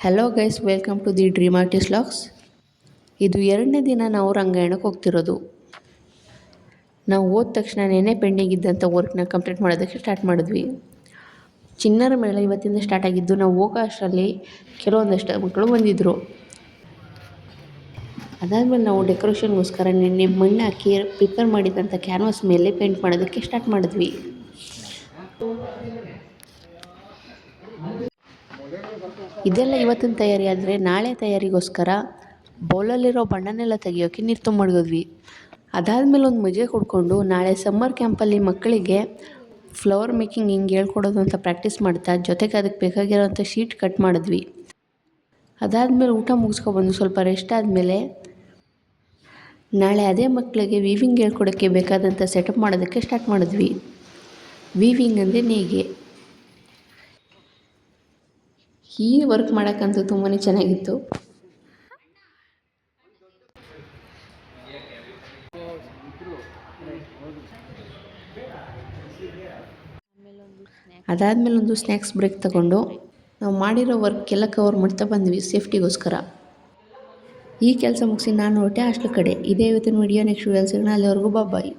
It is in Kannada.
Hello guys, welcome to the dream artist vlogs. ಇದು 2ನೇ ದಿನ ನಾವು ರಂಗಾಯಣಕ್ಕೆ ಹೋಗ್ತಿರೋದು. ನಾವು ಹೋದ ತಕ್ಷಣನೇ ಪೆಂಡಿಂಗ್ ಇದ್ದಂಥ ವರ್ಕ್ನ ಕಂಪ್ಲೀಟ್ ಮಾಡೋದಕ್ಕೆ ಸ್ಟಾರ್ಟ್ ಮಾಡಿದ್ವಿ. ಚಿಣ್ಣರ ಮೇಳ ಇವತ್ತಿಂದ ಸ್ಟಾರ್ಟ್ ಆಗಿದ್ದು, ನಾವು ಹೋಗೋ ಅಷ್ಟರಲ್ಲಿ ಕೆಲವೊಂದಷ್ಟು ಮಕ್ಕಳು ಬಂದಿದ್ದರು. ಅದಾದಮೇಲೆ ನಾವು ಡೆಕೋರೇಷನ್ಗೋಸ್ಕರ ನಿನ್ನೆ ಮಣ್ಣು ಹಾಕಿ ಪ್ರಿಪೇರ್ ಮಾಡಿದಂಥ ಕ್ಯಾನ್ವಾಸ್ ಮೇಲೆ ಪೇಂಟ್ ಮಾಡೋದಕ್ಕೆ ಸ್ಟಾರ್ಟ್ ಮಾಡಿದ್ವಿ. ಇದೆಲ್ಲ ಇವತ್ತಿನ ತಯಾರಿ ಆದರೆ ನಾಳೆ ತಯಾರಿಗೋಸ್ಕರ ಬೌಲಲ್ಲಿರೋ ಬಣ್ಣನೆಲ್ಲ ತೆಗಿಯೋಕ್ಕೆ ನೀರು ತುಂಬಿದ್ವಿ. ಅದಾದಮೇಲೆ ಒಂದು ಮಜ್ಜಿಗೆ ಕುಡ್ಕೊಂಡು ನಾಳೆ ಸಮ್ಮರ್ ಕ್ಯಾಂಪಲ್ಲಿ ಮಕ್ಕಳಿಗೆ ಫ್ಲವರ್ ಮೇಕಿಂಗ್ ಹಿಂಗೆ ಹೇಳ್ಕೊಡೋದು ಅಂತ ಪ್ರಾಕ್ಟೀಸ್ ಮಾಡ್ತಾ, ಜೊತೆಗೆ ಅದಕ್ಕೆ ಬೇಕಾಗಿರೋಂಥ ಶೀಟ್ ಕಟ್ ಮಾಡಿದ್ವಿ. ಅದಾದಮೇಲೆ ಊಟ ಮುಗಿಸ್ಕೊಬಂದು ಸ್ವಲ್ಪ ರೆಸ್ಟ್ ಆದಮೇಲೆ ನಾಳೆ ಅದೇ ಮಕ್ಕಳಿಗೆ ವೀವಿಂಗ್ ಹೇಳ್ಕೊಡೋಕ್ಕೆ ಬೇಕಾದಂಥ ಸೆಟಪ್ ಮಾಡೋದಕ್ಕೆ ಸ್ಟಾರ್ಟ್ ಮಾಡಿದ್ವಿ. ವೀವಿಂಗ್ ಅಂದರೆ ನೇಯ್ಗೆ. ಈ ವರ್ಕ್ ಮಾಡೋಕ್ಕಂತೂ ತುಂಬಾ ಚೆನ್ನಾಗಿತ್ತು. ಅದಾದಮೇಲೆ ಒಂದು ಸ್ನ್ಯಾಕ್ಸ್ ಬ್ರೇಕ್ ತಗೊಂಡು ನಾವು ಮಾಡಿರೋ ವರ್ಕೆಲ್ಲ ಕವರ್ ಮಾಡ್ತಾ ಬಂದ್ವಿ ಸೇಫ್ಟಿಗೋಸ್ಕರ. ಈ ಕೆಲಸ ಮುಗಿಸಿ ನಾನು ಹೊರಟೆ ಹಾಸ್ಟೆಲ್ ಕಡೆ. ಇದೇ ಇವತ್ತಿನ ವಿಡಿಯೋ. ನೆಕ್ಸ್ಟ್ ವಿಡಿಯೋ ಸಿಗೋಣ. ಅಲ್ಲಿವರೆಗೂ ಬಾಯ್.